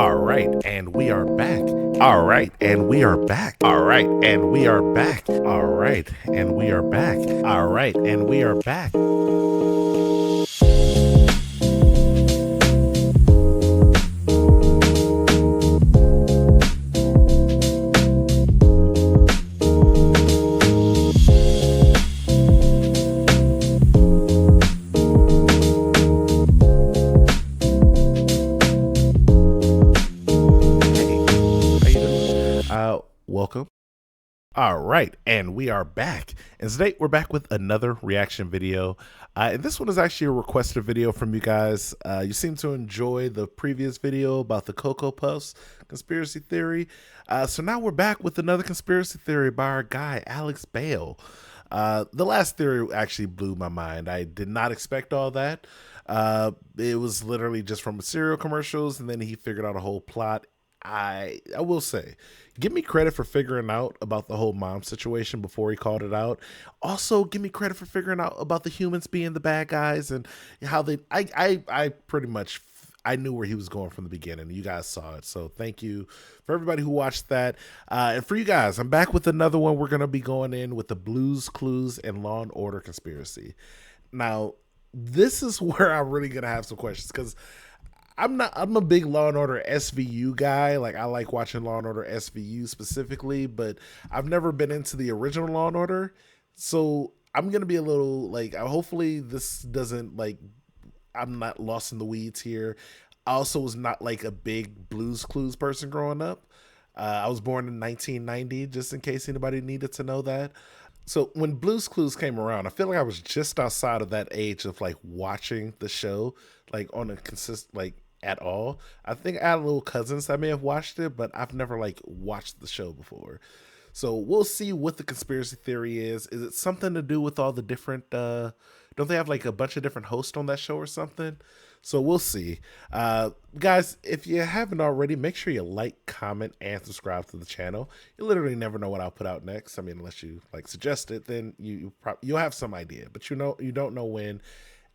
All right, and we are back. All right, and we are back. All right, and we are back. All right, and we are back. All right, and we are back. Welcome. All right, and we are back. And today we're back with another reaction video. And this one is actually a requested video from you guys. You seem to enjoy the previous video about the Cocoa Puffs conspiracy theory. So now we're back with another conspiracy theory by our guy, Alex Bale. The last theory actually blew my mind. I did not expect all that. It was literally just from cereal commercials, and then he figured out a whole plot. I will say, give me credit for figuring out about the whole mom situation before he called it out. Also, give me credit for figuring out about the humans being the bad guys and how they. I pretty much I knew where he was going from the beginning. You guys saw it, so thank you for everybody who watched that. And for you guys, I'm back with another one. We're gonna be going in with the Blues Clues and Law and Order conspiracy. Now, this is where I'm really gonna have some questions because I'm a big Law and Order SVU guy. Like, I like watching Law and Order SVU specifically, but I've never been into the original Law and Order. So I'm going to be a little like, hopefully this doesn't like, I'm not lost in the weeds here. I also was not like a big Blues Clues person growing up. I was born in 1990, just in case anybody needed to know that. So when Blues Clues came around, I feel like I was just outside of that age of like watching the show, like on a like at all. I think I had little cousins that may have watched it, but I've never like watched the show before. So we'll see what the conspiracy theory is. Is it something to do with all the different, don't they have like a bunch of different hosts on that show or something? So we'll see. Guys, if you haven't already, make sure you like, comment, and subscribe to the channel. You literally never know what I'll put out next. I mean, unless you like suggest it, then you'll have some idea, but you don't know when.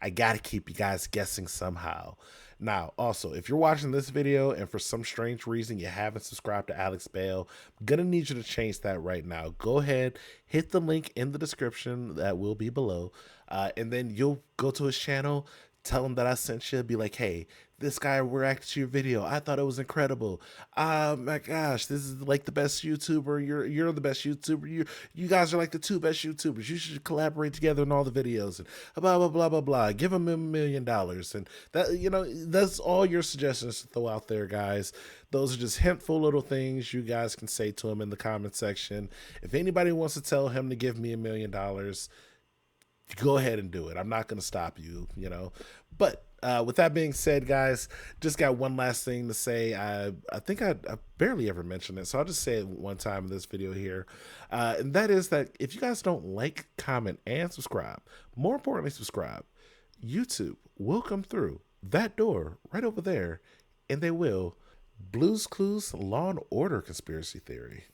I gotta keep you guys guessing somehow. Now, also, if you're watching this video and for some strange reason you haven't subscribed to Alex Bale, I'm gonna need you to change that right now. Go ahead, hit the link in the description that will be below, and then you'll go to his channel, tell him that I sent you, be like, hey, this guy reacted to your video. I thought it was incredible. My gosh, this is like the best YouTuber. You're the best YouTuber. You guys are like the two best YouTubers. You should collaborate together in all the videos and blah blah blah blah blah. Give him $1 million, and that that's all your suggestions to throw out there, guys. Those are just hintful little things you guys can say to him in the comment section. If anybody wants to tell him to give me $1 million, go ahead and do it. I'm not going to stop you, But with that being said, guys, just got one last thing to say. I think I barely ever mentioned it, so I'll just say it one time in this video here. And that is that if you guys don't like, comment, and subscribe, more importantly, subscribe, YouTube will come through that door right over there, and they will. Blues Clues, Law and Order conspiracy theory.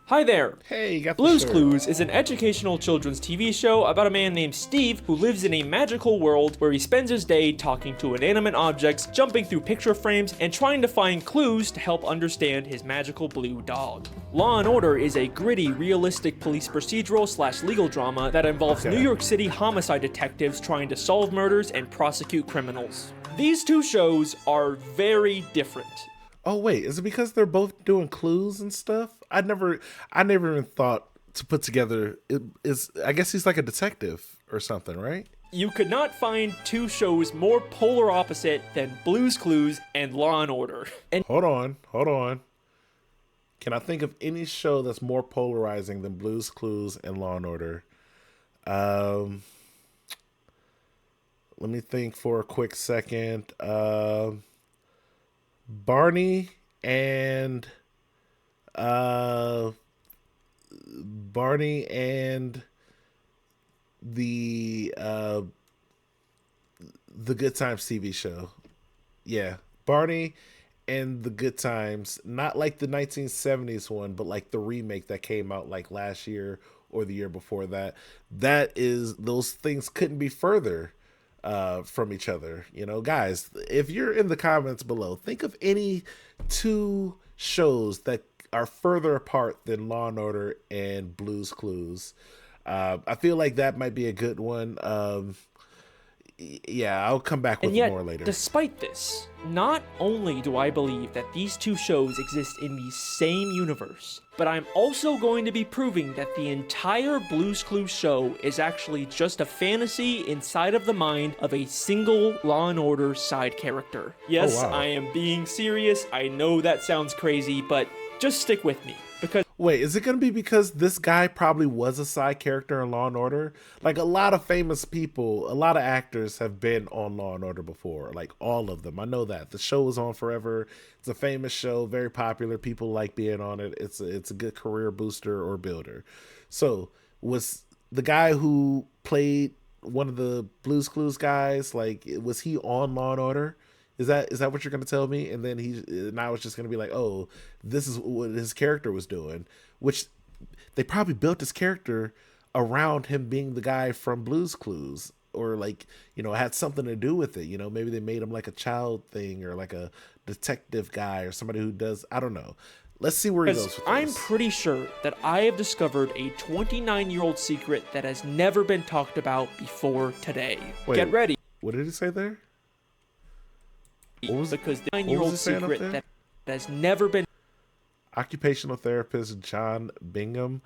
Hi there! Hey, you got the Blues shirt. Clues is an educational children's TV show about a man named Steve who lives in a magical world where he spends his day talking to inanimate objects, jumping through picture frames, and trying to find clues to help understand his magical blue dog. Law & Order is a gritty, realistic police procedural / legal drama that involves New York City homicide detectives trying to solve murders and prosecute criminals. These two shows are very different. Oh wait, is it because they're both doing clues and stuff? I never even thought to put together. I guess he's like a detective or something, right? You could not find two shows more polar opposite than Blues Clues and Law and Order. And hold on. Can I think of any show that's more polarizing than Blues Clues and Law and Order? Let me think for a quick second. Barney and the Good Times TV show. Yeah, Barney and the Good Times, not like the 1970s one, but like the remake that came out like last year or the year before that. Those things couldn't be further from each other. You know, guys, if you're in the comments below, think of any two shows that are further apart than Law and Order and Blue's Clues. I feel like that might be a good one. Yeah, I'll come back with And yet, more later. despite this, not only do I believe that these two shows exist in the same universe, but I'm also going to be proving that the entire Blue's Clues show is actually just a fantasy inside of the mind of a single Law and Order side character. Yes, wow. I am being serious. I know that sounds crazy, but just stick with me, because Wait, is it going to be because this guy probably was a side character in Law and Order? Like, a lot of famous people, a lot of actors have been on Law and Order before, like all of them. I know that. The show was on forever. It's a famous show, very popular. People like being on it. It's a good career booster or builder. So, was the guy who played one of the Blue's Clues guys, like, was he on Law and Order? Is that what you're gonna tell me? And then now it's just gonna be like, oh, this is what his character was doing, which they probably built his character around him being the guy from Blue's Clues, or like, you know, it had something to do with it. You know, maybe they made him like a child thing or like a detective guy or somebody who does, I don't know. Let's see where he goes with this. I'm pretty sure that I have discovered a 29-year-old secret that has never been talked about before today. Wait, Get ready. What did he say there? Because the 9-year-old secret that has never been Occupational therapist John Bingham,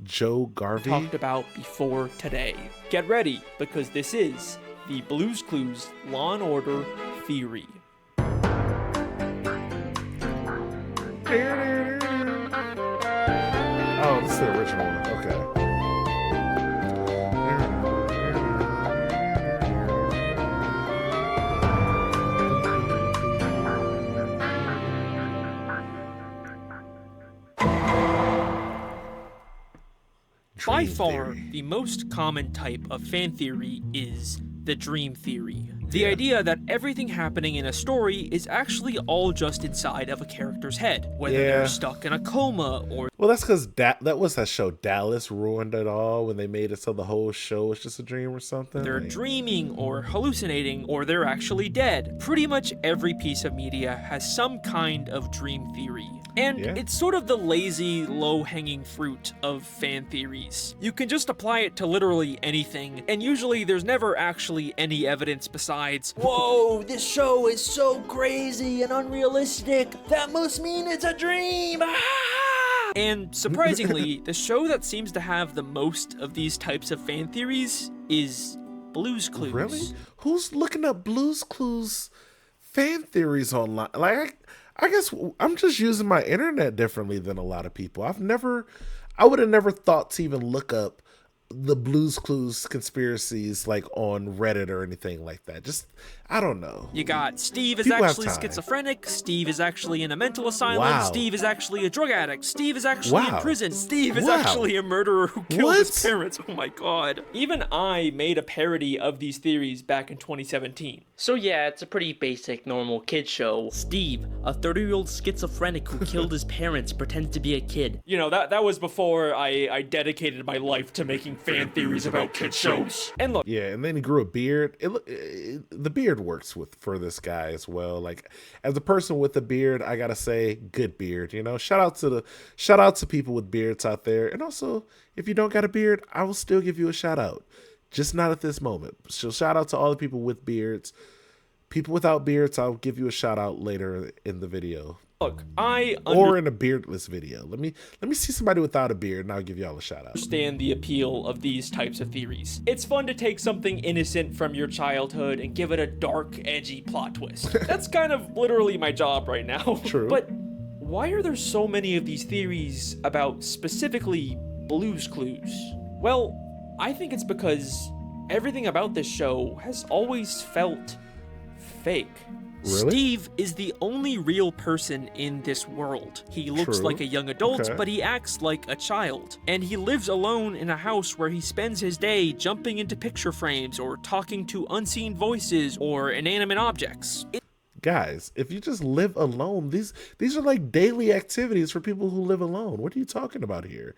Joe Garvey, talked about before today. Get ready, because this is the Blue's Clues Law and Order theory. Oh, this is the original one. Okay. By Dream far, theory. the most common type of fan theory is the dream theory. The idea that everything happening in a story is actually all just inside of a character's head, whether they're stuck in a coma or... Well, that's because that was that show Dallas ruined it all when they made it so the whole show was just a dream or something. they're Like, dreaming or hallucinating or they're actually dead. Pretty much every piece of media has some kind of dream theory. And it's sort of the lazy, low-hanging fruit of fan theories. You can just apply it to literally anything, and usually there's never actually any evidence besides, "Whoa, this show is so crazy and unrealistic, that must mean it's a dream!" Ah! And surprisingly, the show that seems to have the most of these types of fan theories is Blue's Clues. Really? Who's looking up Blue's Clues fan theories online? Like, I guess I'm just using my internet differently than a lot of people. I would have never thought to even look up the Blue's Clues conspiracies like on Reddit or anything like that. Just, I don't know. You got Steve is People have actually time. schizophrenic, Steve is actually in a mental asylum, Wow. Steve is actually a drug addict, Steve is actually in Wow. prison, Steve is Wow. actually a murderer who killed What? his parents. Oh my god. Even I made a parody of these theories back in 2017. So yeah, it's a pretty basic, normal kid show. Steve, a 30-year-old schizophrenic who killed his parents, pretends to be a kid. You know, that was before I dedicated my life to making fan theories about kid shows. And look, Yeah, and then he grew a beard. The beard works for this guy as well. Like, as a person with a beard, I gotta say, good beard. You know, shout out to people with beards out there. And also, if you don't got a beard, I will still give you a shout out, just not at this moment. So shout out to all the people with beards. People without beards, I'll give you a shout out later in the video. Look, Or in a beardless video. Let me see somebody without a beard and I'll give y'all a shout out. understand the appeal of these types of theories. It's fun to take something innocent from your childhood and give it a dark, edgy plot twist. That's kind of literally my job right now. True. But why are there so many of these theories about specifically Blue's Clues? Well, I think it's because everything about this show has always felt fake. Really? Steve is the only real person in this world. He looks True. like a young adult, Okay. but he acts like a child. And he lives alone in a house where he spends his day jumping into picture frames or talking to unseen voices or inanimate objects. Guys, if you just live alone, these are like daily activities for people who live alone. What are you talking about here?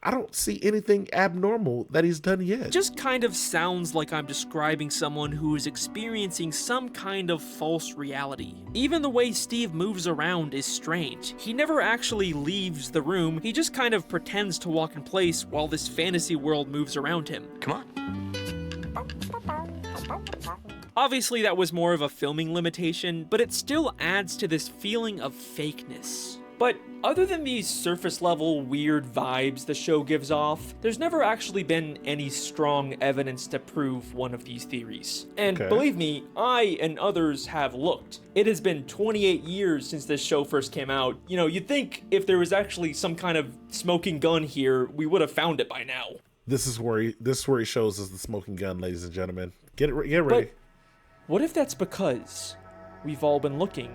I don't see anything abnormal that he's done yet. It just kind of sounds like I'm describing someone who is experiencing some kind of false reality. Even the way Steve moves around is strange. He never actually leaves the room, he just kind of pretends to walk in place while this fantasy world moves around him. Come on. Obviously, that was more of a filming limitation, but it still adds to this feeling of fakeness. But other than these surface level weird vibes the show gives off, there's never actually been any strong evidence to prove one of these theories. And believe me, I and others have looked. It has been 28 years since this show first came out. You know, you'd think if there was actually some kind of smoking gun here, we would have found it by now. This is where he shows us the smoking gun, ladies and gentlemen. Get ready. But what if that's because we've all been looking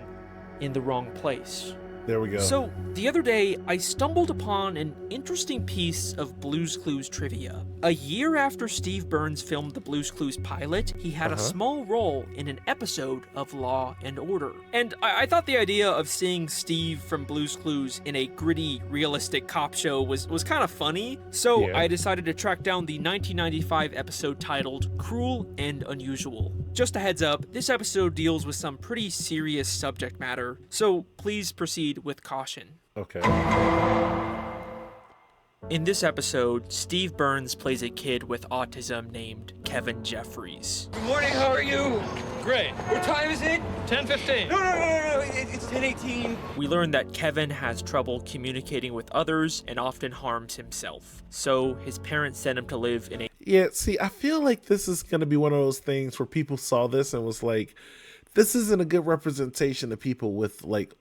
in the wrong place? There we go. So, the other day, I stumbled upon an interesting piece of Blue's Clues trivia. A year after Steve Burns filmed the Blue's Clues pilot, he had a small role in an episode of Law and Order. And I thought the idea of seeing Steve from Blue's Clues in a gritty, realistic cop show was kind of funny, so I decided to track down the 1995 episode titled Cruel and Unusual. Just a heads up, this episode deals with some pretty serious subject matter, so please proceed with caution. Okay. In this episode, Steve Burns plays a kid with autism named Kevin Jeffries. Good morning, how are you? Great. What time is it? 10:15. No, it's 10:18. We learn that Kevin has trouble communicating with others and often harms himself. So his parents sent him to live in a... Yeah, see, I feel like this is going to be one of those things where people saw this and was like, this isn't a good representation of people with like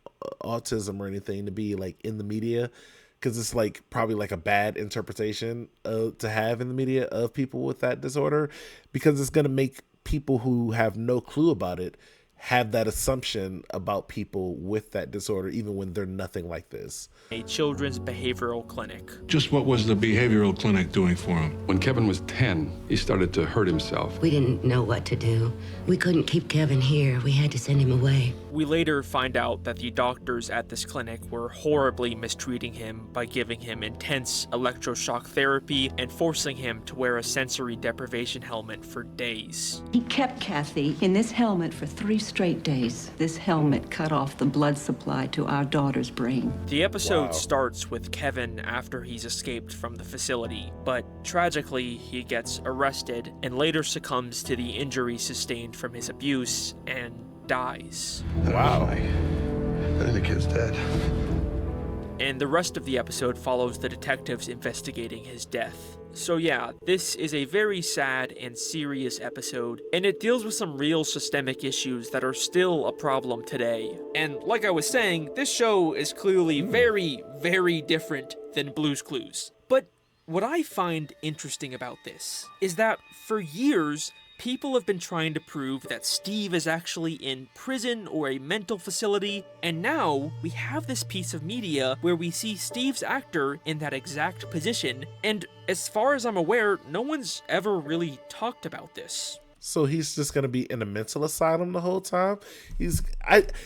autism or anything to be like in the media, because it's like probably like a bad interpretation to have in the media of people with that disorder, because it's going to make people who have no clue about it have that assumption about people with that disorder, even when they're nothing like this. A children's behavioral clinic. Just what was the behavioral clinic doing for him? When Kevin was 10, he started to hurt himself. We didn't know what to do. We couldn't keep Kevin here. We had to send him away. We later find out that the doctors at this clinic were horribly mistreating him by giving him intense electroshock therapy and forcing him to wear a sensory deprivation helmet for days. He kept Kathy in this helmet for 3 straight days. This helmet cut off the blood supply to our daughter's brain. The episode starts with Kevin after he's escaped from the facility, but tragically he gets arrested and later succumbs to the injuries sustained from his abuse and dies. Wow. I think the kid's dead. And the rest of the episode follows the detectives investigating his death. So yeah, this is a very sad and serious episode, and it deals with some real systemic issues that are still a problem today. And like I was saying, this show is clearly very, very different than Blue's Clues. But what I find interesting about this is that for years, people have been trying to prove that Steve is actually in prison or a mental facility, and now we have this piece of media where we see Steve's actor in that exact position, and as far as I'm aware, no one's ever really talked about this. So he's just gonna be in a mental asylum the whole time?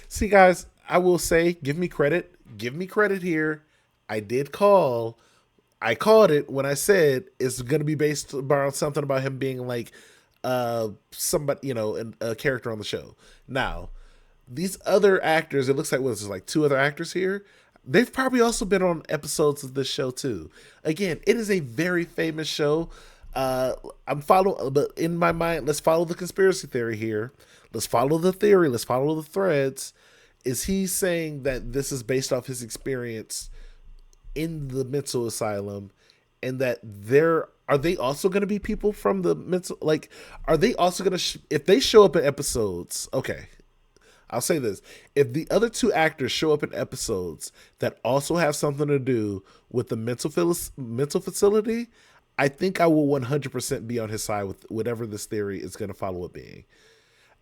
See, guys, I will say, give me credit here. I called it when I said it's gonna be based around something about him being like somebody, a character on the show. Now, these other actors, it looks like there's like 2 other actors here. They've probably also been on episodes of this show too. Again, it is a very famous show. But in my mind, let's follow the conspiracy theory here. Let's follow the theory. Let's follow the threads. Is he saying that this is based off his experience in the mental asylum, and that are they also going to be people from the mental, like, are they also going to, if they show up in episodes, okay, I'll say this, if the other 2 actors show up in episodes that also have something to do with the mental facility, I think I will 100% be on his side with whatever this theory is going to follow it being.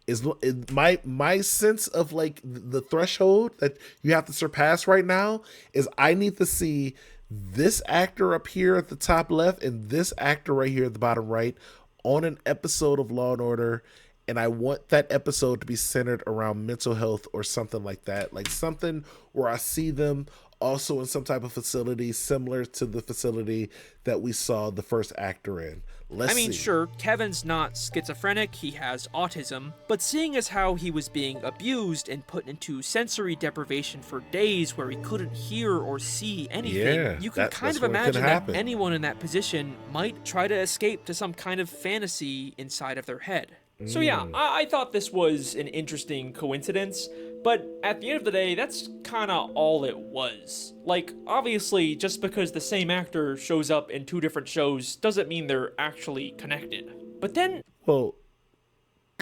Is my sense of like the threshold that you have to surpass right now is I need to see this actor up here at the top left and this actor right here at the bottom right on an episode of Law and Order, and I want that episode to be centered around mental health or something like that, like something where I see them also in some type of facility similar to the facility that we saw the first actor in. Let's see. Sure, Kevin's not schizophrenic, he has autism, but seeing as how he was being abused and put into sensory deprivation for days where he couldn't hear or see anything, you can kind of imagine that anyone in that position might try to escape to some kind of fantasy inside of their head. So yeah, I thought this was an interesting coincidence, but at the end of the day, that's kinda all it was. Like, obviously, just because the same actor shows up in two different shows doesn't mean they're actually connected. But then... Well,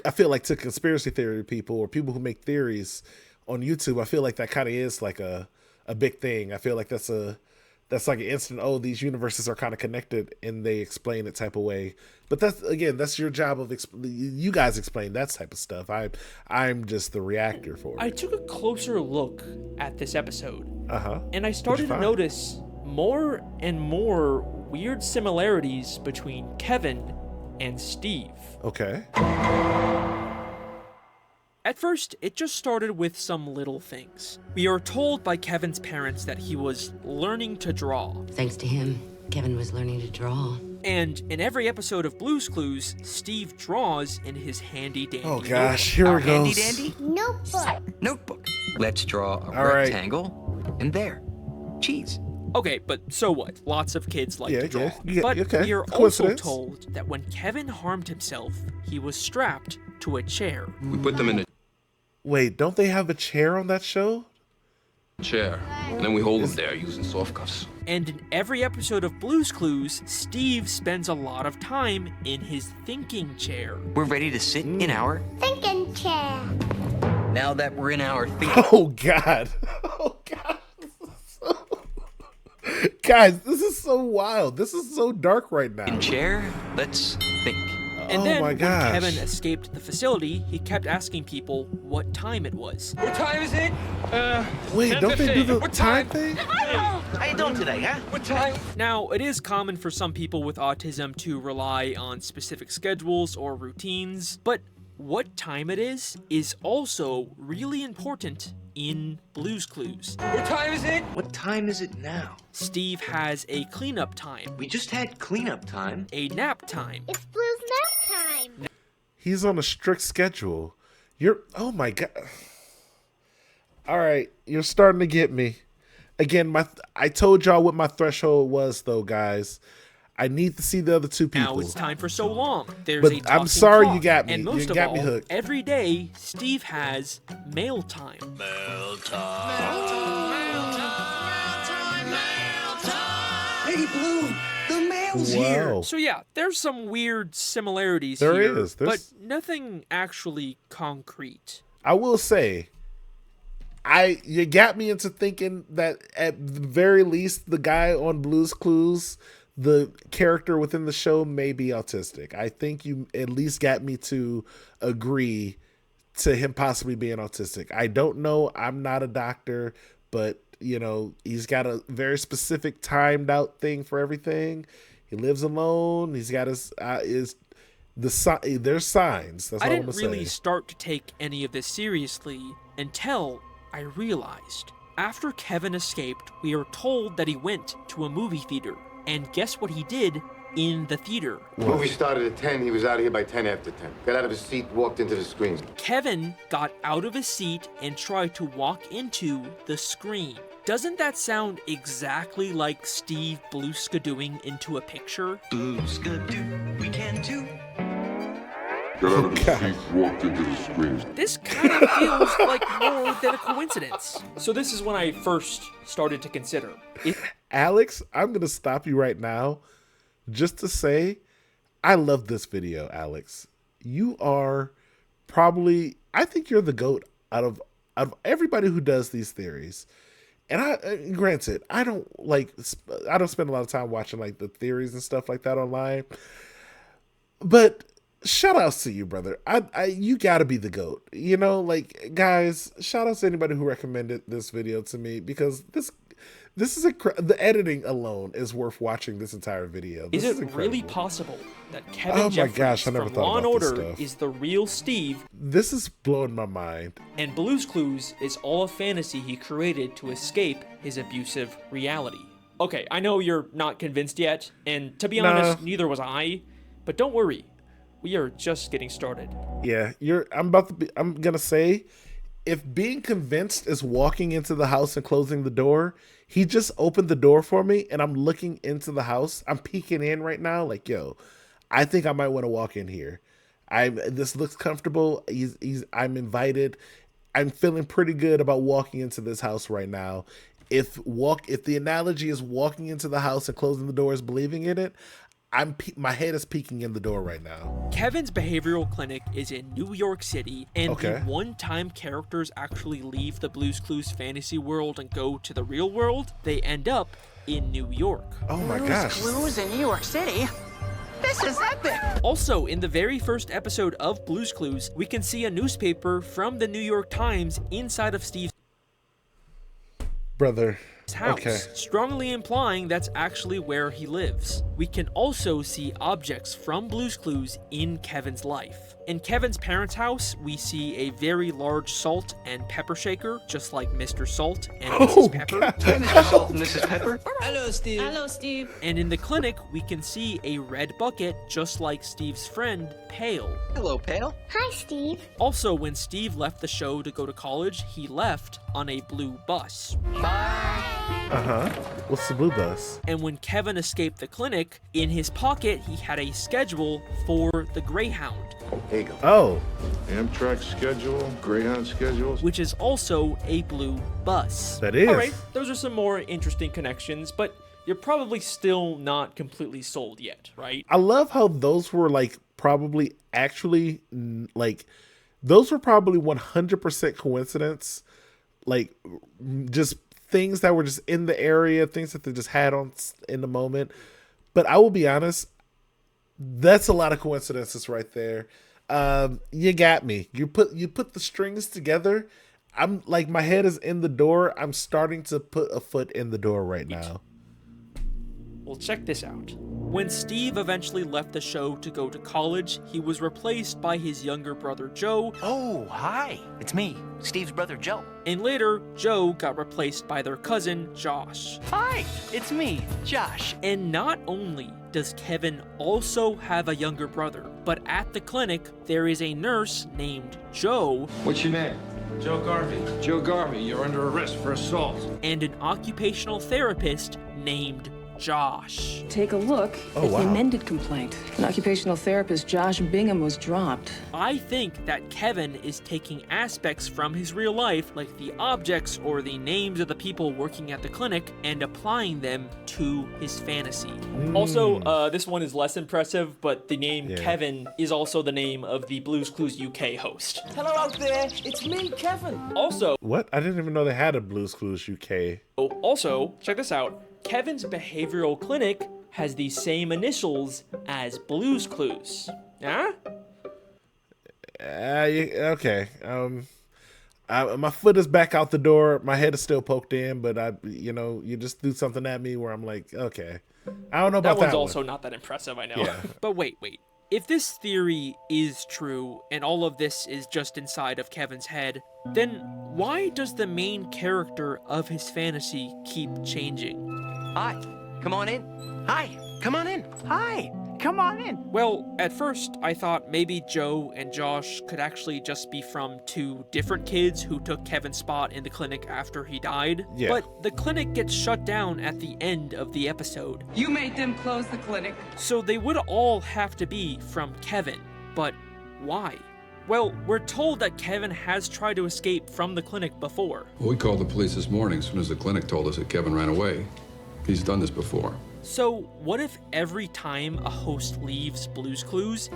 I feel like to conspiracy theory people or people who make theories on YouTube, I feel like that kind of is like a big thing. I feel like that's like an instant, oh, these universes are kind of connected and they explain it type of way. But that's your job of you guys explain that type of stuff. I'm just the reactor for it. I took a closer look at this episode. And I What'd started you to find? notice more and more weird similarities between Kevin and Steve. Okay. At first, it just started with some little things. We are told by Kevin's parents that he was learning to draw. Thanks to him, Kevin was learning to draw. And in every episode of Blue's Clues, Steve draws in his handy-dandy Oh gosh, here it goes. Handy-dandy? Notebook. Notebook. Let's draw a All right. rectangle, and there, cheese. Okay, but so what? Lots of kids like to draw. Yeah, But okay. we are also Coincidence. told that when Kevin harmed himself, he was strapped to a chair. We put them in a Wait, don't they have a chair on that show? chair, and then we hold them there using soft cuffs. And in every episode of Blue's Clues, Steve spends a lot of time in his thinking chair. We're ready to sit in our... Thinking chair. Now that we're in our thinking... Oh God. Oh God. Guys, this is so wild. This is so dark right now. chair, let's think. And Oh then, my when gosh. Kevin escaped the facility, he kept asking people what time it was. What time is it? Wait, don't they do the What time time? thing? How you doing today, huh? What time? Now, it is common for some people with autism to rely on specific schedules or routines, but what time it is also really important in Blue's Clues. What time is it? What time is it now? Steve has a cleanup time, We just had cleanup time. a nap time, It's Blue's nap time. He's on a strict schedule. Oh my God. All right, you're starting to get me. Again, I told y'all what my threshold was though, guys. I need to see the other two people. Now it's time for so long. There's But a I'm talking sorry clock. you got me. And You most got of me all, hooked. every day, Steve has mail time. Hey, Blue, the mail's here. Wow. So yeah, there's some weird similarities There here, is. but nothing actually concrete. I will say, you got me into thinking that at the very least, the guy on Blue's Clues, the character within the show, may be autistic. I think you at least got me to agree to him possibly being autistic. I don't know. I'm not a doctor, but he's got a very specific timed out thing for everything. He lives alone. He's got there's signs. That's all I I'm didn't gonna really say. start to take any of this seriously until I realized. After Kevin escaped, we are told that he went to a movie theater. And guess what he did in the theater? Movie started at 10. He was out of here by 10 after 10. Got out of his seat, walked into the screen. Kevin got out of his seat and tried to walk into the screen. Doesn't that sound exactly like Steve Blueska-doing into a picture? Blueska-doo, we can too. Got out of the seat, walked into the screen. This kind of feels like more than a coincidence. So this is when I first started to consider. Alex, I'm going to stop you right now just to say I love this video, Alex. You are probably, I think you're the GOAT out of everybody who does these theories. And granted, I don't spend a lot of time watching like the theories and stuff like that online. But shout outs to you, brother. You gotta be the GOAT. Guys, shout outs to anybody who recommended this video to me, because This is the editing alone is worth watching this entire video. This Is it incredible. really possible that Kevin Oh my Jeffries gosh, I never from thought Law and about this Order stuff. is the real Steve, This is blowing my mind. and Blue's Clues is all a fantasy he created to escape his abusive reality? Okay, I know you're not convinced yet, and to be honest, neither was I, but don't worry. We are just getting started. Yeah, I'm gonna say, if being convinced is walking into the house and closing the door, he just opened the door for me and I'm looking into the house. I'm peeking in right now, like, yo, I think I might want to walk in here. This looks comfortable. I'm invited. I'm feeling pretty good about walking into this house right now. If the analogy is walking into the house and closing the door is believing in it, my head is peeking in the door right now. Kevin's behavioral clinic is in New York City, and Okay. the one-time characters actually leave the Blue's Clues fantasy world and go to the real world, they end up in New York. Oh my gosh. Clues in New York City? This is epic! Also, in the very first episode of Blue's Clues, we can see a newspaper from the New York Times inside of Steve's Brother. house, Okay. strongly implying that's actually where he lives. We can also see objects from Blue's Clues in Kevin's life. In Kevin's parents' house, we see a very large salt and pepper shaker, just like Mr. Salt and Mrs. Pepper. Hey, Mr. Salt and Mrs. Pepper. Hello, Steve. Hello, Steve. And in the clinic, we can see a red bucket, just like Steve's friend, Bale. Hello, Pale. Hi, Steve. Also, when Steve left the show to go to college, he left on a blue bus. What's the blue bus? And when Kevin escaped the clinic, in his pocket he had a schedule for the Greyhound, Here you go. Oh, Amtrak schedule, Greyhound schedules. which is also a blue bus. that is. Alright, those are some more interesting connections, but you're probably still not completely sold yet, right? I love how those were like probably actually like those were probably 100% coincidence. Like just things that were just in the area, things that they just had on in the moment. But I will be honest, that's a lot of coincidences right there. You got me. You put the strings together. I'm like, my head is in the door. I'm starting to put a foot in the door right now. Well, check this out. When Steve eventually left the show to go to college, he was replaced by his younger brother Joe, Oh, hi. It's me, Steve's brother Joe. and later, Joe got replaced by their cousin Josh. Hi, it's me, Josh. And not only does Kevin also have a younger brother, but at the clinic, there is a nurse named Joe What's your name? Joe Garvey. Joe Garvey, you're under arrest for assault. and an occupational therapist named Josh. Take a look Oh, at the wow. amended complaint. An occupational therapist, Josh Bingham, was dropped. I think that Kevin is taking aspects from his real life, like the objects or the names of the people working at the clinic, and applying them to his fantasy. Also, this one is less impressive, but the name Kevin is also the name of the Blue's Clues UK host. Hello out there. It's me, Kevin. Also, What? I didn't even know they had a Blue's Clues UK. check this out. Kevin's behavioral clinic has the same initials as Blue's Clues. Huh? Okay. My foot is back out the door. My head is still poked in, but you just do something at me where I'm like, okay. I don't know about That that one's one. also not that impressive, I know. Yeah. But wait. If this theory is true, and all of this is just inside of Kevin's head, then why does the main character of his fantasy keep changing? Hi, come on in. Hi, come on in. Hi, come on in. Well, at first, I thought maybe Joe and Josh could actually just be from two different kids who took Kevin's spot in the clinic after he died. Yeah. But the clinic gets shut down at the end of the episode. You made them close the clinic. So they would all have to be from Kevin. But why? Well, we're told that Kevin has tried to escape from the clinic before. Well, we called the police this morning as soon as the clinic told us that Kevin ran away. He's done this before. So what if every time a host leaves Blue's Clues,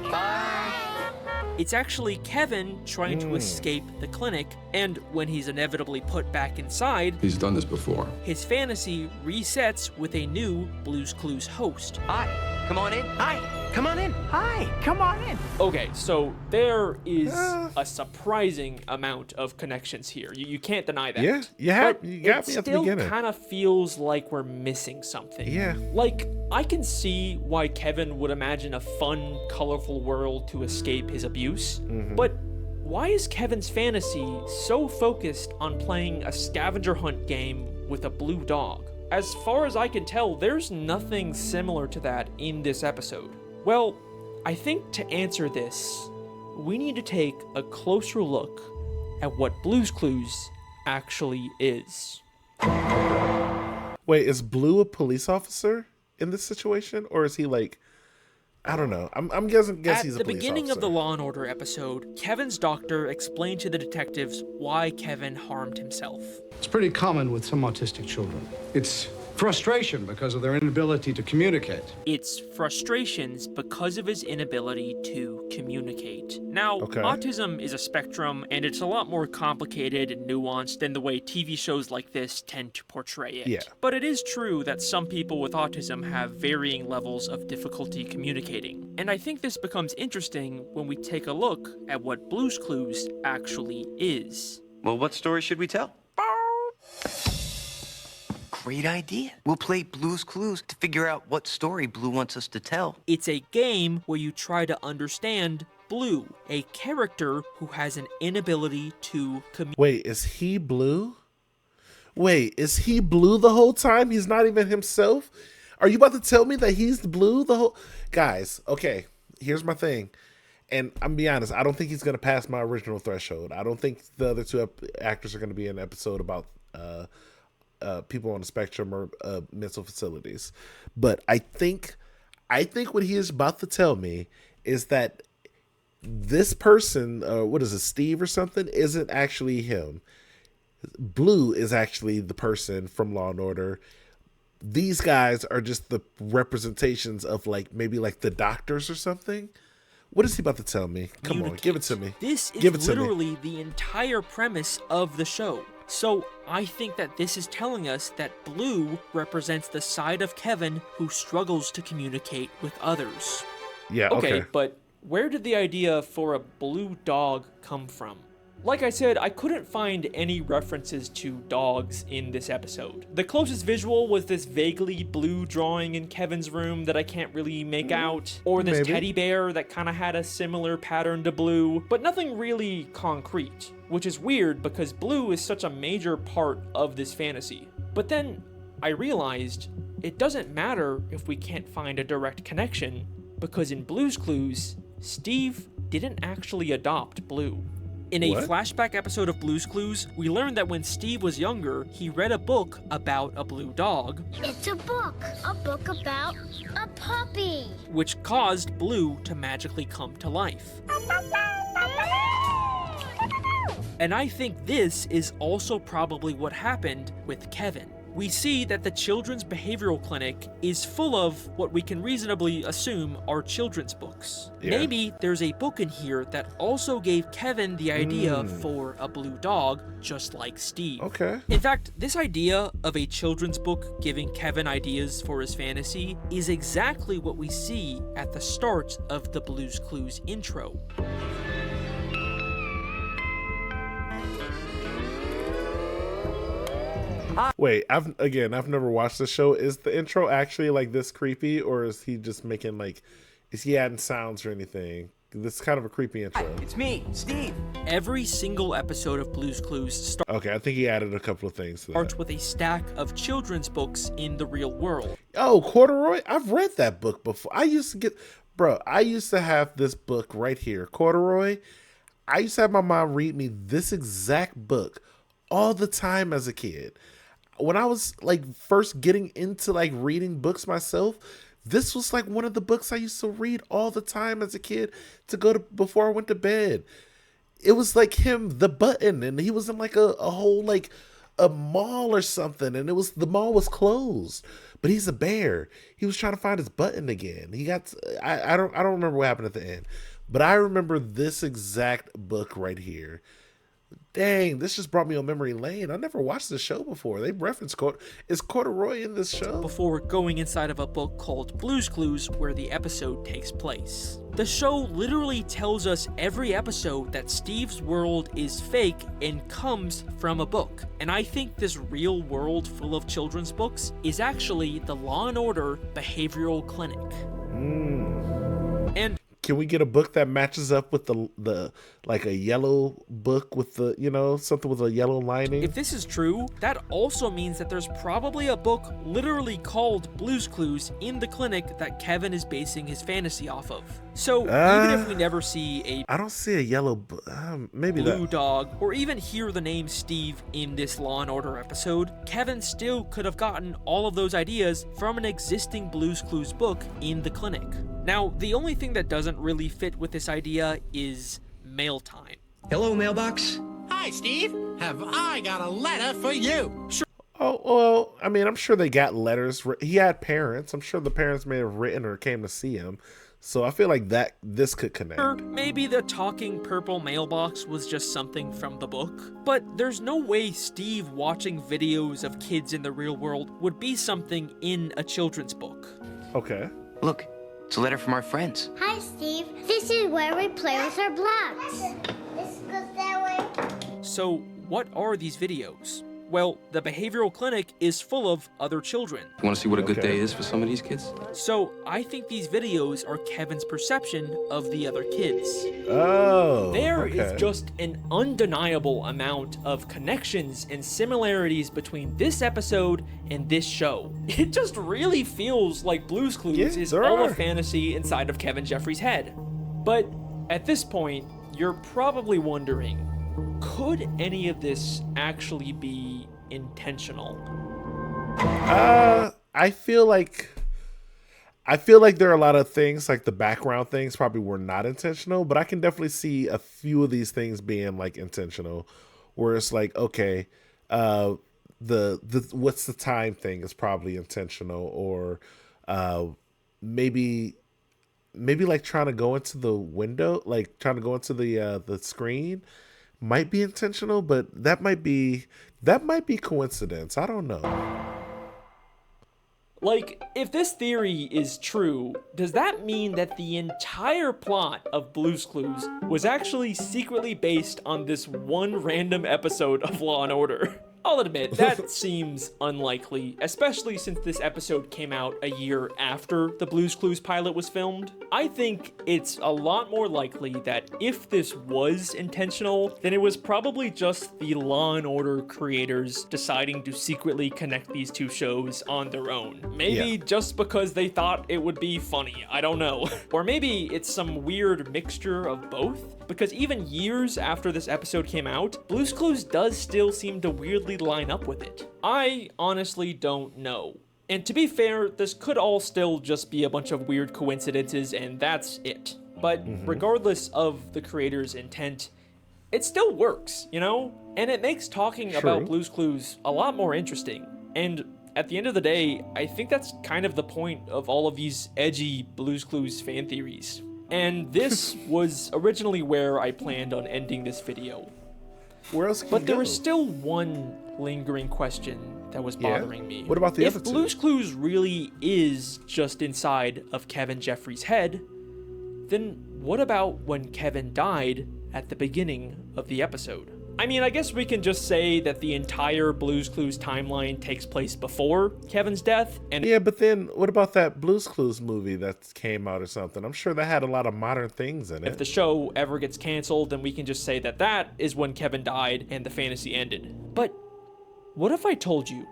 it's actually Kevin trying to escape the clinic, and when he's inevitably put back inside, He's done this before. his fantasy resets with a new Blue's Clues host. Hi, Come on in. Hi. Come on in. Hi. Come on in. Okay, so there is a surprising amount of connections here. You can't deny that. Yeah, But you got me it at the still beginning. kind of feels like we're missing something. Yeah. Like, I can see why Kevin would imagine a fun, colorful world to escape his abuse, but why is Kevin's fantasy so focused on playing a scavenger hunt game with a blue dog? As far as I can tell, there's nothing similar to that in this episode. Well, I think to answer this, we need to take a closer look at what Blue's Clues actually is. Wait, is Blue a police officer in this situation, or is he like, I don't know. I'm guessing he's a police officer. At the beginning of the Law & Order episode, Kevin's doctor explained to the detectives why Kevin harmed himself. It's pretty common with some autistic children. It's frustration because of their inability to communicate. It's frustrations because of his inability to communicate. Now, autism is a spectrum, and it's a lot more complicated and nuanced than the way TV shows like this tend to portray it. Yeah. But it is true that some people with autism have varying levels of difficulty communicating. And I think this becomes interesting when we take a look at what Blue's Clues actually is. Well, what story should we tell? Great idea. We'll play Blue's Clues to figure out what story Blue wants us to tell. It's a game where you try to understand Blue, a character who has an inability to communicate. Wait, is he Blue? Wait, is he Blue the whole time? He's not even himself? Are you about to tell me that he's Blue the whole... Guys, okay, here's my thing. And I'm gonna be honest, I don't think he's gonna pass my original threshold. I don't think the other two actors are gonna be in an episode about people on the spectrum or mental facilities. But I think what he is about to tell me is that this person, what is it, Steve or something, isn't actually him. Blue is actually the person from Law and Order. These guys are just the representations of maybe the doctors or something. What is he about to tell me? Come on, give it to me. This is literally the entire premise of the show. So I think that this is telling us that Blue represents the side of Kevin who struggles to communicate with others. Yeah, okay. But where did the idea for a blue dog come from? Like I said, I couldn't find any references to dogs in this episode. The closest visual was this vaguely blue drawing in Kevin's room that I can't really make out, or this teddy bear that kind of had a similar pattern to Blue, but nothing really concrete, which is weird because Blue is such a major part of this fantasy. But then I realized it doesn't matter if we can't find a direct connection, because in Blue's Clues, Steve didn't actually adopt Blue. In a flashback episode of Blue's Clues, we learned that when Steve was younger, he read a book about a blue dog. It's a book about a puppy. Which caused Blue to magically come to life. And I think this is also probably what happened with Kevin. We see that the children's behavioral clinic is full of what we can reasonably assume are children's books. Yeah. Maybe there's a book in here that also gave Kevin the idea for a blue dog, just like Steve. Okay. In fact, this idea of a children's book giving Kevin ideas for his fantasy is exactly what we see at the start of the Blue's Clues intro. Wait, I've never watched the show. Is the intro actually this creepy, or is he just making is he adding sounds or anything? This is kind of a creepy intro. Hi, it's me, Steve. Every single episode of Blue's Clues Okay, I think he added a couple of things to that. starts with a stack of children's books in the real world. Oh, Corduroy? I've read that book before. I used to have this book right here, Corduroy. I used to have my mom read me this exact book all the time as a kid. When I was first getting into reading books myself, this was one of the books I used to read all the time as a kid before I went to bed. It was him, the button, and he was in a whole a mall or something, and the mall was closed, but he's a bear. He was trying to find his button again. I don't remember what happened at the end, but I remember this exact book right here. Dang, this just brought me on memory lane. I never watched this show before. They reference is Corduroy in this show? Before going inside of a book called Blue's Clues, where the episode takes place. The show literally tells us every episode that Steve's world is fake and comes from a book. And I think this real world full of children's books is actually the Law & Order Behavioral Clinic. And can we get a book that matches up with the like a yellow book with the, you know, something with a yellow lining? if this is true, that also means that there's probably a book literally called Blue's Clues in the clinic that Kevin is basing his fantasy off of. So even if we never see I don't see a yellow maybe blue dog or even hear the name Steve in this Law & Order episode, Kevin still could have gotten all of those ideas from an existing Blue's Clues book in the clinic. Now, the only thing that doesn't really fit with this idea is mail time. Hello, mailbox. Hi, Steve. Have I got a letter for you? Sure. Oh, well, I mean, I'm sure they got letters. He had parents. I'm sure the parents may have written or came to see him. So I feel like this could connect. Or maybe the talking purple mailbox was just something from the book. But there's no way Steve watching videos of kids in the real world would be something in a children's book. Okay. Look, it's a letter from our friends. Hi, Steve. This is where we play with our blocks. This goes that way. So what are these videos? Well, the behavioral clinic is full of other children. You want to see what a good day is for some of these kids? So I think these videos are Kevin's perception of the other kids. Oh, There is just an undeniable amount of connections and similarities between this episode and this show. It just really feels like Blue's Clues is all a fantasy inside of Kevin Jeffries' head. But at this point, you're probably wondering, could any of this actually be intentional? I feel like there are a lot of things, like the background things probably were not intentional, but I can definitely see a few of these things being like intentional, where it's like, okay, the what's the time thing is probably intentional, or maybe like trying to go into the window, like trying to go into the screen might be intentional, but that might be coincidence. I don't know. Like, if this theory is true, does that mean that the entire plot of Blue's Clues was actually secretly based on this one random episode of Law & Order? I'll admit, that seems unlikely, especially since this episode came out a year after the Blue's Clues pilot was filmed. I think it's a lot more likely that if this was intentional, then it was probably just the Law & Order creators deciding to secretly connect these two shows on their own. Maybe just because they thought it would be funny, I don't know. Or maybe it's some weird mixture of both, because even years after this episode came out, Blue's Clues does still seem to weirdly line up with it. I honestly don't know. And to be fair, this could all still just be a bunch of weird coincidences and that's it. But regardless of the creator's intent, it still works, you know? And it makes talking about Blue's Clues a lot more interesting. And at the end of the day, I think that's kind of the point of all of these edgy Blue's Clues fan theories. And this was originally where I planned on ending this video. Where else can But you there go? was still one lingering question that was bothering me. What about the other If two? Blue's Clues really is just inside of Kevin Jeffries' head, then what about when Kevin died at the beginning of the episode? I mean, I guess we can just say that the entire Blue's Clues timeline takes place before Kevin's death, and yeah, but then what about that Blue's Clues movie that came out or something? I'm sure that had a lot of modern things in it. if the show ever gets canceled, then we can just say that that is when Kevin died and the fantasy ended. But what if I told you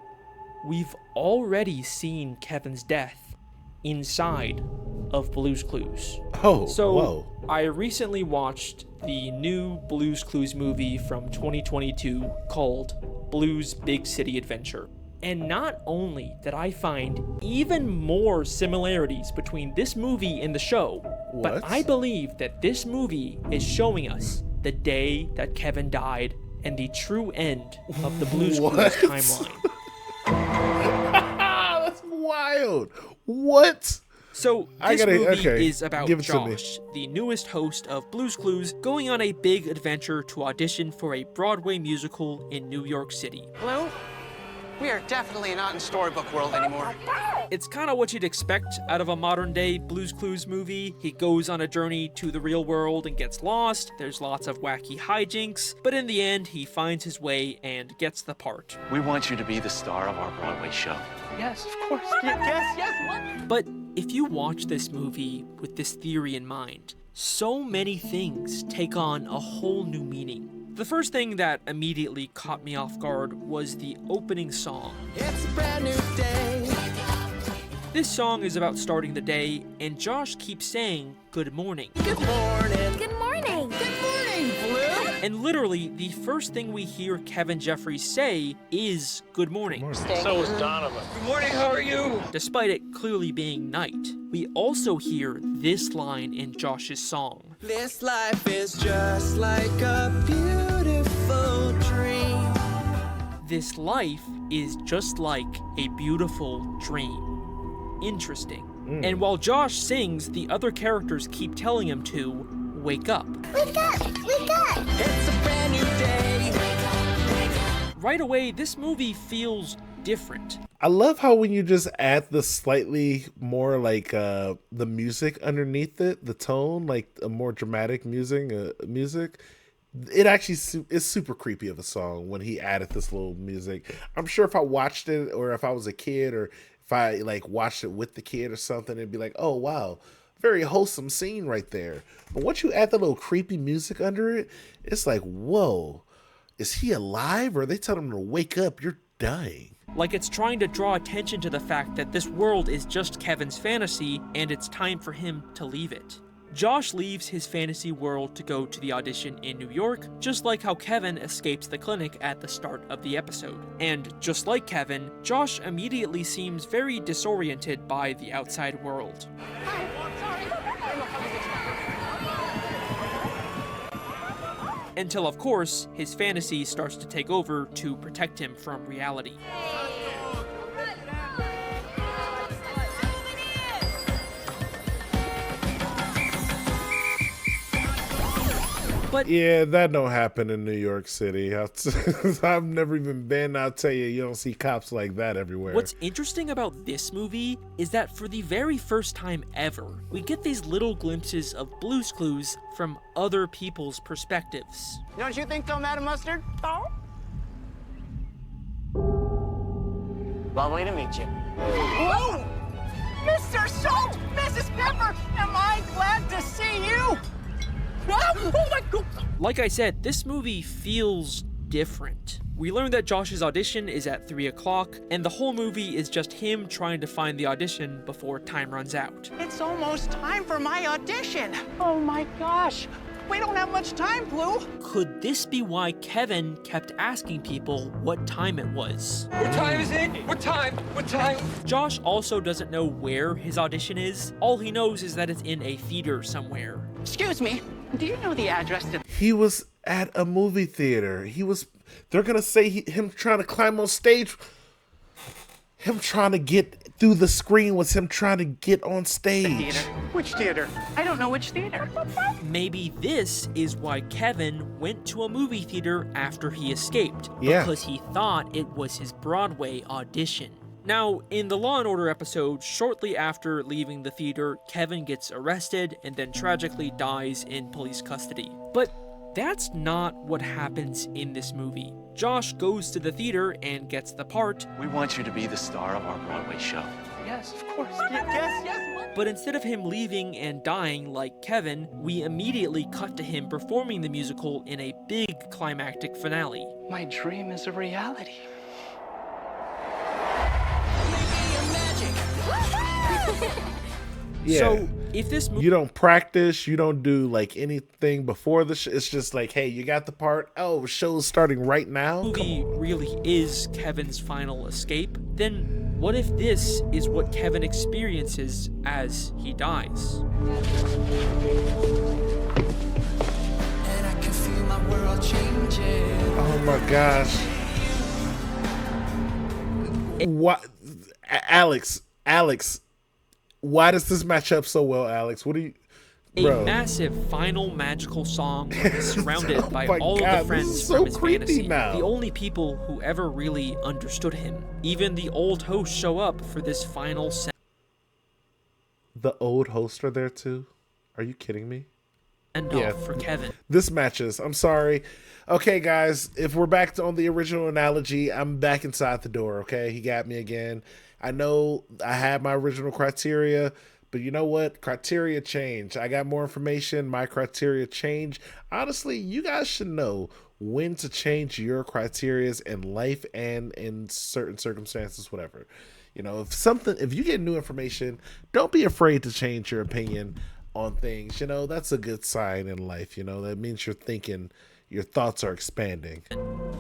we've already seen Kevin's death inside of Blue's Clues? Oh, so whoa. I recently watched the new Blue's Clues movie from 2022 called Blue's Big City Adventure. And not only did I find even more similarities between this movie and the show, but I believe that this movie is showing us the day that Kevin died and the true end of the Blue's Clues timeline. That's wild. What? So I this gotta- movie okay, is about give it to me. Josh, the newest host of Blue's Clues, going on a big adventure to audition for a Broadway musical in New York City. Blue, we are definitely not in storybook world anymore. It's kind of what you'd expect out of a modern-day Blue's Clues movie. He goes on a journey to the real world and gets lost. There's lots of wacky hijinks, but in the end, he finds his way and gets the part. We want you to be the star of our Broadway show. Yes, of course. Yes, what? But if you watch this movie with this theory in mind, so many things take on a whole new meaning. The first thing that immediately caught me off guard was the opening song. It's a brand new day. This song is about starting the day, and Josh keeps saying, "Good morning." Good morning. Good morning. Good morning, Blue. And literally, the first thing we hear Kevin Jeffries say is, "Good morning." So is Donovan. Good morning, how are you? Despite it clearly being night. We also hear this line in Josh's song. This life is just like a beautiful dream. This life is just like a beautiful dream. Interesting. And while Josh sings, the other characters keep telling him to wake up. Wake up! Wake up! It's a brand new day. Right away, this movie feels different. I love how when you just add the slightly more like the music underneath it, the tone, like a more dramatic music, it actually is super creepy of a song when he added this little music. I'm sure if I watched it, or if I was a kid, or if I like watched it with the kid or something, it'd be like, oh wow, very wholesome scene right there. But once you add the little creepy music under it, it's like, whoa, is he alive? Or are they telling him to wake up? You're dying. Like it's trying to draw attention to the fact that this world is just Kevin's fantasy and it's time for him to leave it. Josh leaves his fantasy world to go to the audition in New York, just like how Kevin escapes the clinic at the start of the episode. And just like Kevin, Josh immediately seems very disoriented by the outside world. Until, of course, his fantasy starts to take over to protect him from reality. But yeah, that don't happen in New York City. I've never even been. I'll tell you, you don't see cops like that everywhere. What's interesting about this movie is that for the very first time ever, we get these little glimpses of Blue's Clues from other people's perspectives. Don't you think so, Madam Mustard? Oh? Lovely to meet you. Whoa! Mr. Salt! Mrs. Pepper! Am I glad to see you? Oh my God! Like I said, this movie feels different. We learn that Josh's audition is at 3 o'clock, and the whole movie is just him trying to find the audition before time runs out. It's almost time for my audition. Oh my gosh. We don't have much time, Blue. Could this be why Kevin kept asking people what time it was? What time is it? What time? What time? Josh also doesn't know where his audition is. All he knows is that it's in a theater somewhere. Excuse me. Do you know the address to... He was at a movie theater. They're going to say him trying to climb on stage. Him trying to get through the screen was him trying to get on stage. Theater? Which theater? I don't know which theater. Maybe this is why Kevin went to a movie theater after he escaped. Yeah. Because he thought it was his Broadway audition. Now, in the Law & Order episode, shortly after leaving the theater, Kevin gets arrested and then tragically dies in police custody. But that's not what happens in this movie. Josh goes to the theater and gets the part. We want you to be the star of our Broadway show. Yes, of course. Yes. But instead of him leaving and dying like Kevin, we immediately cut to him performing the musical in a big climactic finale. My dream is a reality. Yeah. So, if this movie... You don't practice, you don't do like anything before the show. It's just like, hey, you got the part. Oh, show's starting right now. Movie really is Kevin's final escape, then what if this is what Kevin experiences as he dies? And I can feel my world changing. Oh my gosh. What? Alex, Why does this match up so well, Alex? What do you... Bro. A massive final magical song is surrounded Oh by my all God, of the friends this is so from his creepy fantasy. now. The only people who ever really understood him. Even the old hosts show up for this final The old hosts are there too? Are you kidding me? send-off for Kevin. This matches. I'm sorry. Okay, guys, if we're back on the original analogy, I'm back inside the door, okay? He got me again. I know I had my original criteria, but you know what? Criteria change. I got more information. My criteria change. Honestly, you guys should know when to change your criterias in life and in certain circumstances, whatever. You know, if you get new information, don't be afraid to change your opinion on things. You know, that's a good sign in life. You know, that means you're thinking, your thoughts are expanding.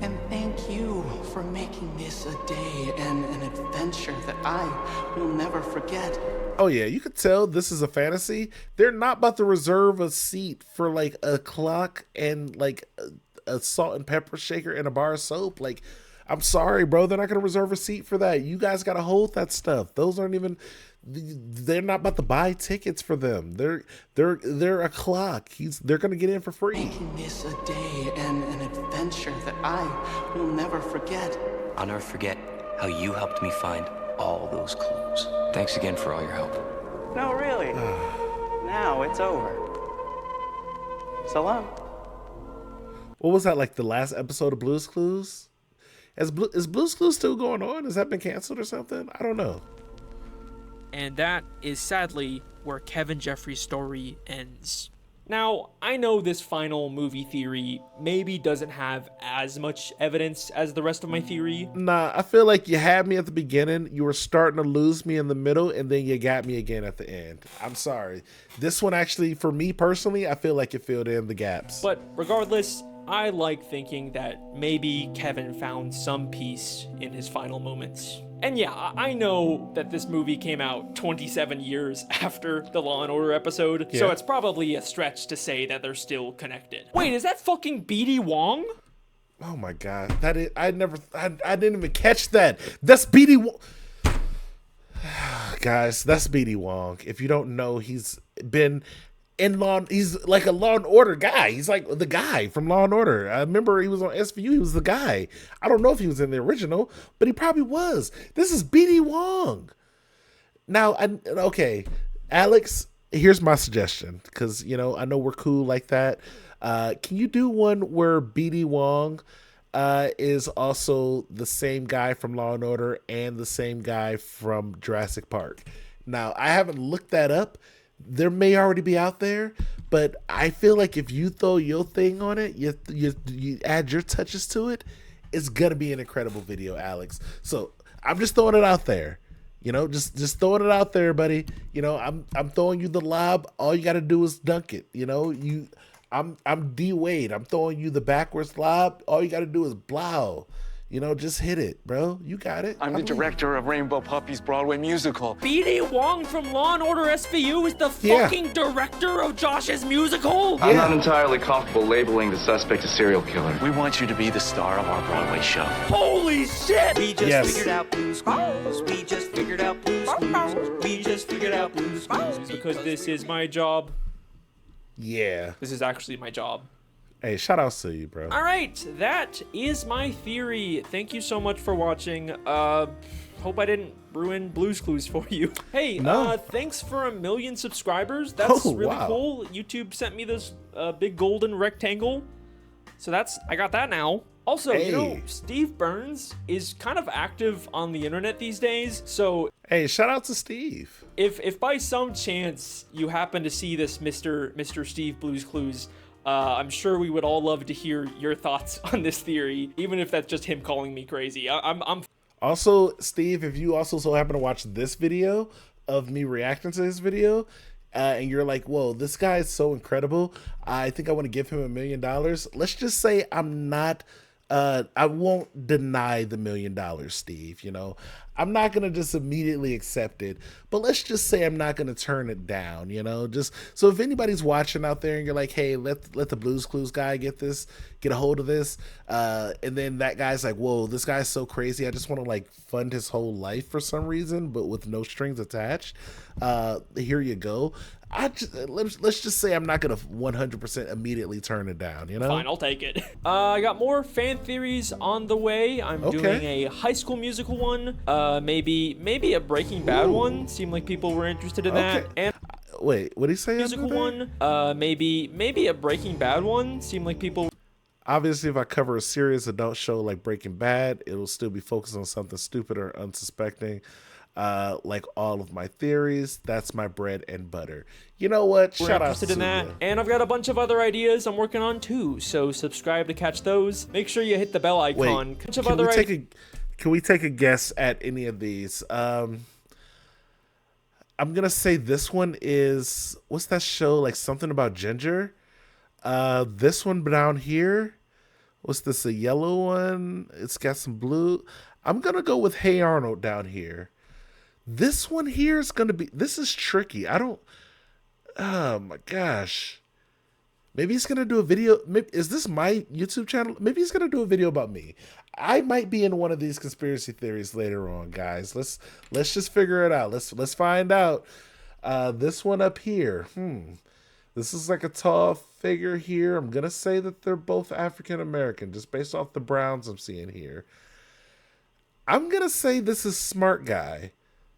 And thank you for making this a day and an adventure that I will never forget. Oh yeah, you could tell this is a fantasy. They're not about to reserve a seat for like a clock and like a salt and pepper shaker and a bar of soap. Like, I'm sorry, bro, they're not gonna reserve a seat for that. You guys gotta hold that stuff. Those aren't even. They're not about to buy tickets for them. They're a clock. They're gonna get in for free. Making this a day and an adventure that I will never forget. I'll never forget how you helped me find all those clues. Thanks again for all your help. No, really. Now it's over. So long. What was that, like the last episode of Blue's Clues? Is Blue's Clues still going on? Has that been canceled or something? I don't know. And that is sadly where Kevin Jeffries' story ends. Now, I know this final movie theory maybe doesn't have as much evidence as the rest of my theory. Nah, I feel like you had me at the beginning, you were starting to lose me in the middle, and then you got me again at the end. I'm sorry. This one actually, for me personally, I feel like it filled in the gaps. But regardless, I like thinking that maybe Kevin found some peace in his final moments. And yeah, I know that this movie came out 27 years after the Law & Order episode, so it's probably a stretch to say that they're still connected. Wait, is that fucking BD Wong? Oh my God, that is, I didn't even catch that. That's BD Wong. Guys, that's BD Wong. If you don't know, he's been in he's like a Law and Order guy. He's like the guy from Law and Order. I remember he was on SVU. He was the guy. I don't know if he was in the original, but he probably was. This is BD Wong. Now, okay, Alex, here's my suggestion, because, you know, I know we're cool like that. Can you do one where BD Wong is also the same guy from Law and Order and the same guy from Jurassic Park? Now, I haven't looked that up. There may already be out there, but I feel like if you throw your thing on it, you add your touches to it, it's gonna be an incredible video, Alex. So I'm just throwing it out there, you know, just throwing it out there, buddy. You know, I'm throwing you the lob. All you got to do is dunk it. You know, I'm D Wade. I'm throwing you the backwards lob. All you got to do is blow. You know, just hit it, bro. You got it. I'm the director of Rainbow Puppies Broadway musical. BD Wong from Law & Order SVU is the fucking director of Josh's musical? I'm not entirely comfortable labeling the suspect a serial killer. We want you to be the star of our Broadway show. Holy shit! We just figured out Blue's Clues. We just figured out Blue's Clues. We just figured out Blue's Clues. Because this is my job. Yeah. This is actually my job. Hey, shout outs to you, bro. All right, that is my theory. Thank you so much for watching. Hope I didn't ruin Blue's Clues for you. Hey, thanks for 1 million subscribers. That's really cool. YouTube sent me this big golden rectangle. So I got that now. Also, you know, Steve Burns is kind of active on the internet these days. So hey, shout out to Steve. If by some chance you happen to see this Mr. Steve Blue's Clues, I'm sure we would all love to hear your thoughts on this theory, even if that's just him calling me crazy. I'm also, Steve, if you also so happen to watch this video of me reacting to this video, and you're like, whoa, this guy is so incredible, I think I want to give him $1 million. Let's just say I'm not I won't deny the $1,000,000, Steve. You know, I'm not gonna just immediately accept it, but let's just say I'm not gonna turn it down. You know, just so if anybody's watching out there and you're like, hey, let the Blues Clues guy get a hold of this, and then that guy's like, whoa, this guy's so crazy. I just want to like fund his whole life for some reason, but with no strings attached. Here you go. Let's just say I'm not gonna 100% immediately turn it down. You know, fine, I'll take it. I got more fan theories on the way. I'm doing a High School Musical one. Maybe a Breaking Bad one. Seemed like people were interested in that. And wait, what did he say? Musical one. Maybe a Breaking Bad one. Seemed like people. Obviously, if I cover a serious adult show like Breaking Bad, it'll still be focused on something stupid or unsuspecting. Like all of my theories, that's my bread and butter. You know what? We're Shout out interested to in that. you. And I've got a bunch of other ideas I'm working on too, so subscribe to catch those. Make sure you hit the bell icon. Wait, can we take a guess at any of these? I'm gonna say this one is, what's that show, like something about ginger? This one down here, what's this, a yellow one? It's got some blue. I'm gonna go with Hey Arnold down here. This one here is gonna be, this is tricky. Oh my gosh. Maybe he's gonna do a video. Is this my YouTube channel? Maybe he's gonna do a video about me. I might be in one of these conspiracy theories later on, guys. Let's just figure it out. Let's find out. This one up here. This is like a tall figure here. I'm gonna say that they're both African American, just based off the browns I'm seeing here. I'm gonna say this is Smart Guy.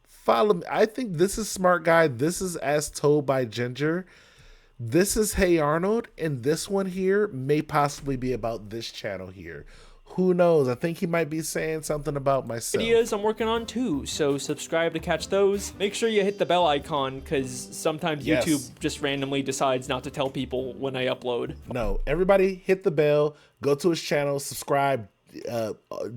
Follow me. I think this is Smart Guy. This is As Told by Ginger. This is Hey Arnold, and this one here may possibly be about this channel here. Who knows? I think he might be saying something about myself. Ideas I'm working on too, so subscribe to catch those. Make sure you hit the bell icon, because sometimes YouTube just randomly decides not to tell people when I upload. No, everybody hit the bell, go to his channel, subscribe,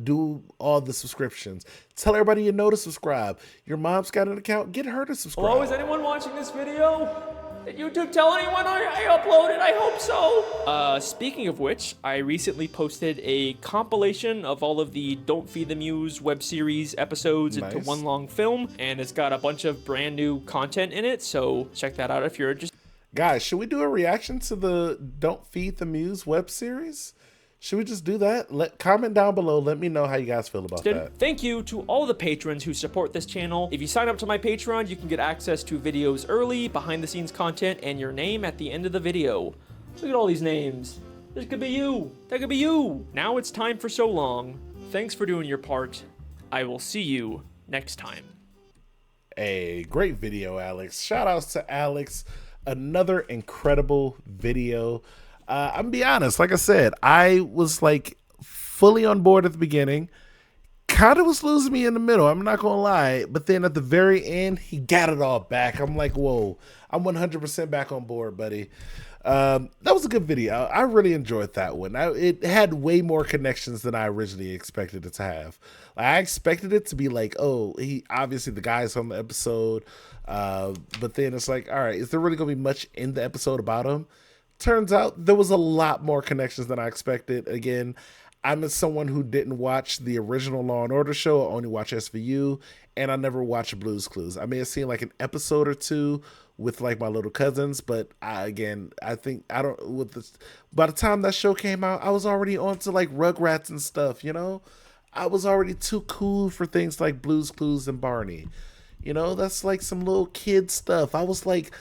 do all the subscriptions. Tell everybody you know to subscribe. Your mom's got an account, get her to subscribe. Hello, is anyone watching this video? Did YouTube tell anyone I uploaded? I hope so. Speaking of which, I recently posted a compilation of all of the Don't Feed the Muse web series episodes into one long film, and it's got a bunch of brand new content in it, so check that out if you're interested. Guys, should we do a reaction to the Don't Feed the Muse web series? Should we just do that? Comment down below. Let me know how you guys feel about that. Thank you to all the patrons who support this channel. If you sign up to my Patreon, you can get access to videos early, behind the scenes content, and your name at the end of the video. Look at all these names. This could be you. That could be you. Now it's time for so long. Thanks for doing your part. I will see you next time. A great video, Alex. Shout outs to Alex. Another incredible video. I'm gonna be honest, like I said, I was like fully on board at the beginning, kind of was losing me in the middle, I'm not gonna lie, but then at the very end, he got it all back. I'm like, whoa, I'm 100% back on board, buddy. That was a good video. I really enjoyed that one. It had way more connections than I originally expected it to have. I expected it to be like, oh, he obviously the guy's on the episode, but then it's like, all right, is there really gonna be much in the episode about him? Turns out there was a lot more connections than I expected. Again, I'm someone who didn't watch the original Law and Order show. I only watch SVU, and I never watched Blue's Clues. I may have seen like an episode or two with like my little cousins, but by the time that show came out, I was already on to like Rugrats and stuff, you know? I was already too cool for things like Blue's Clues and Barney. You know, that's like some little kid stuff. I was like,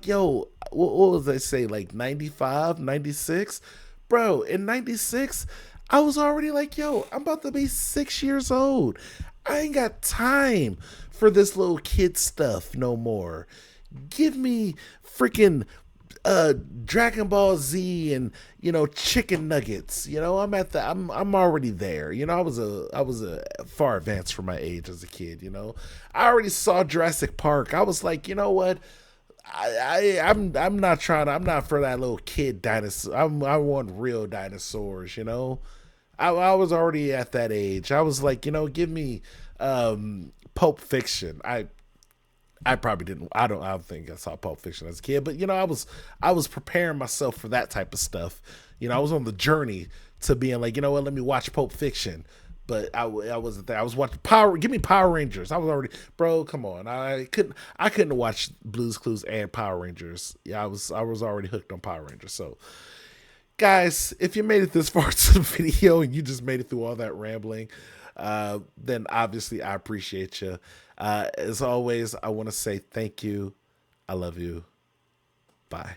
yo, what was they say, like 95, 96? Bro, in 96, I was already like, yo, I'm about to be 6 years old. I ain't got time for this little kid stuff no more. Give me freaking Dragon Ball Z and, you know, chicken nuggets. You know, I'm already there. You know, I was a far advanced for my age as a kid, you know. I already saw Jurassic Park. I was like, you know what? I'm not for that little kid dinosaur. I want real dinosaurs, you know. I was already at that age. I was like, you know, give me Pulp Fiction. I probably didn't. I don't think I saw Pulp Fiction as a kid, but you know, I was preparing myself for that type of stuff. You know, I was on the journey to being like, you know what, let me watch Pulp Fiction. But I wasn't there. I was watching Power. Give me Power Rangers. I was already, bro. Come on, I couldn't watch Blue's Clues and Power Rangers. Yeah, I was already hooked on Power Rangers. So, guys, if you made it this far to the video and you just made it through all that rambling, then obviously I appreciate you. As always, I want to say thank you. I love you. Bye.